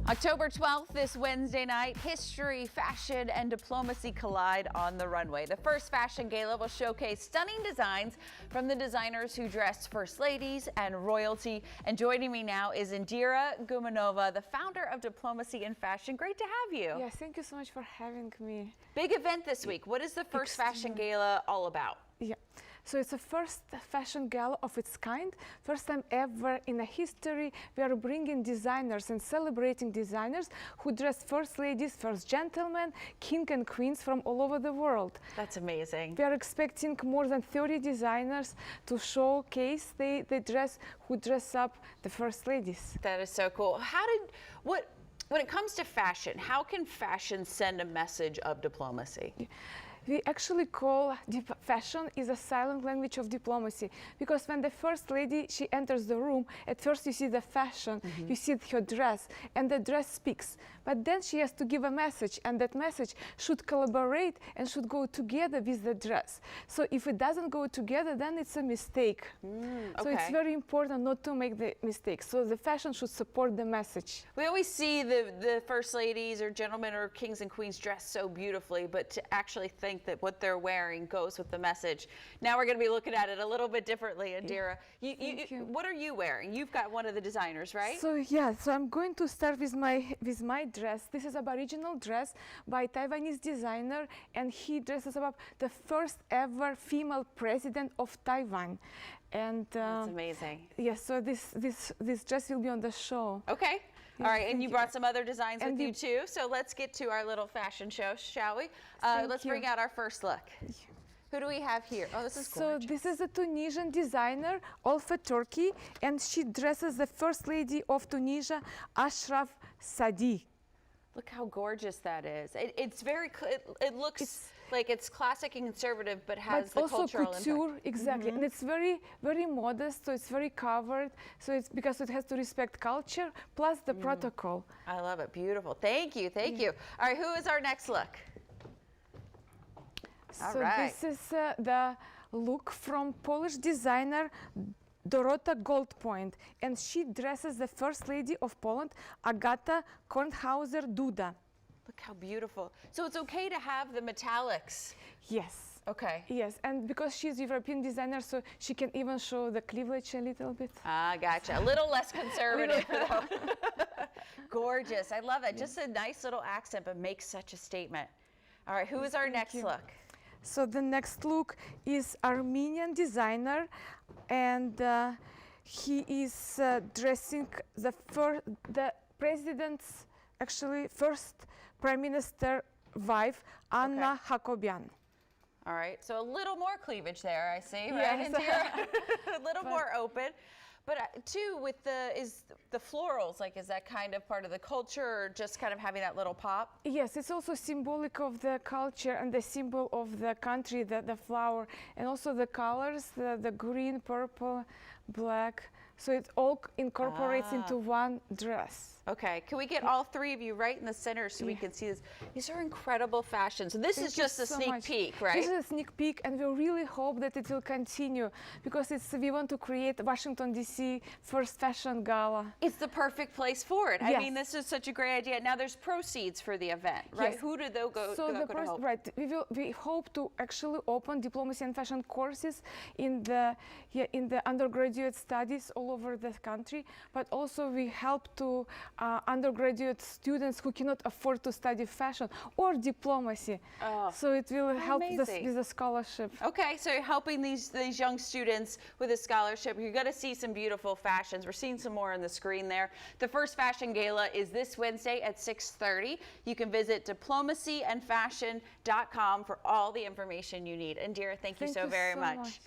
October 12th, this Wednesday night, history, fashion, and diplomacy collide on the runway. The First Fashion Gala will showcase stunning designs from the designers who dressed first ladies and royalty. And joining me now is Indira Gumanova, the founder of Diplomacy in Fashion. Great to have you. Yes, thank you so much for having me. Big event this week. What is the First Fashion Gala all about? Yeah, so it's the first fashion gala of its kind. First time ever in a history, we are bringing designers and celebrating designers who dress first ladies, first gentlemen, king and queens from all over the world. That's amazing. We are expecting more than 30 designers to showcase who dress up the first ladies. That is so cool. When it comes to fashion, how can fashion send a message of diplomacy? We actually call fashion is a silent language of diplomacy, because when the first lady, she enters the room, at first you see the fashion, you see her dress, and the dress speaks. But then she has to give a message, and that message should collaborate and should go together with the dress. So if it doesn't go together, then it's a mistake. Okay. So it's very important not to make the mistake. So the fashion should support the message. We always see the first ladies or gentlemen or kings and queens dressed so beautifully, but to actually think that what they're wearing goes with the message. Now we're going to be looking at it a little bit differently, Indira. What are you wearing? You've got one of the designers, right? So yeah, so I'm going to start with my dress. This is an original dress by Taiwanese designer, and he dresses up the first ever female president of Taiwan. And that's amazing. Yes, so this dress will be on the show. Okay. Yes, all right, and you brought some other designs and with you too. So let's get to our little fashion show, shall we? Let's bring out our first look. Who do we have here? Oh, this is gorgeous. So this is a Tunisian designer, Olfa Turkey, and she dresses the first lady of Tunisia, Ashraf Sadi. Look how gorgeous that is. It looks like it's classic and conservative, but has the cultural couture, impact. exactly. And it's very, very modest, so it's very covered. So it's because it has to respect culture, plus the protocol. I love it. Beautiful. Thank you. Thank you. All right, who is our next look? So this is the look from Polish designer Dorota Goldpoint, and she dresses the first lady of Poland, Agata Kornhauser-Duda. Look how beautiful. So it's okay to have the metallics. Yes. Okay. Yes, and because she's European designer, so she can even show the cleavage a little bit. Ah, gotcha. A little less conservative, though. Gorgeous. I love that. Just a nice little accent, but makes such a statement. All right, who is our next look? So the next look is Armenian designer, and he is dressing the president's, actually first prime minister wife, Anna Hakobian. All right, so a little more cleavage there, I see, right? Yes. A little more open. But too, with the florals, like, is that kind of part of the culture, or just kind of having that little pop? Yes, it's also symbolic of the culture and the symbol of the country, the flower, and also the colors, the green, purple, black. So it all incorporates into one dress. Okay, can we get all three of you right in the center so we can see this? These are incredible fashions. So this is just a sneak peek, right? This is a sneak peek, and we really hope that it will continue, because we want to create Washington, D.C. First Fashion Gala. It's the perfect place for it. Yes. I mean, this is such a great idea. Now there's proceeds for the event, right? Yes. Who do they go to help? Right, we hope to actually open diplomacy and fashion courses in the undergraduate studies all over the country, but also we help to undergraduate students who cannot afford to study fashion or diplomacy. So it will help with the scholarship. Okay, so you're helping these young students with a scholarship. You're going to see some beautiful fashions. We're seeing some more on the screen there. The First Fashion Gala is this Wednesday at 6:30. You can visit diplomacyandfashion.com for all the information you need. Indira, thank you so very much.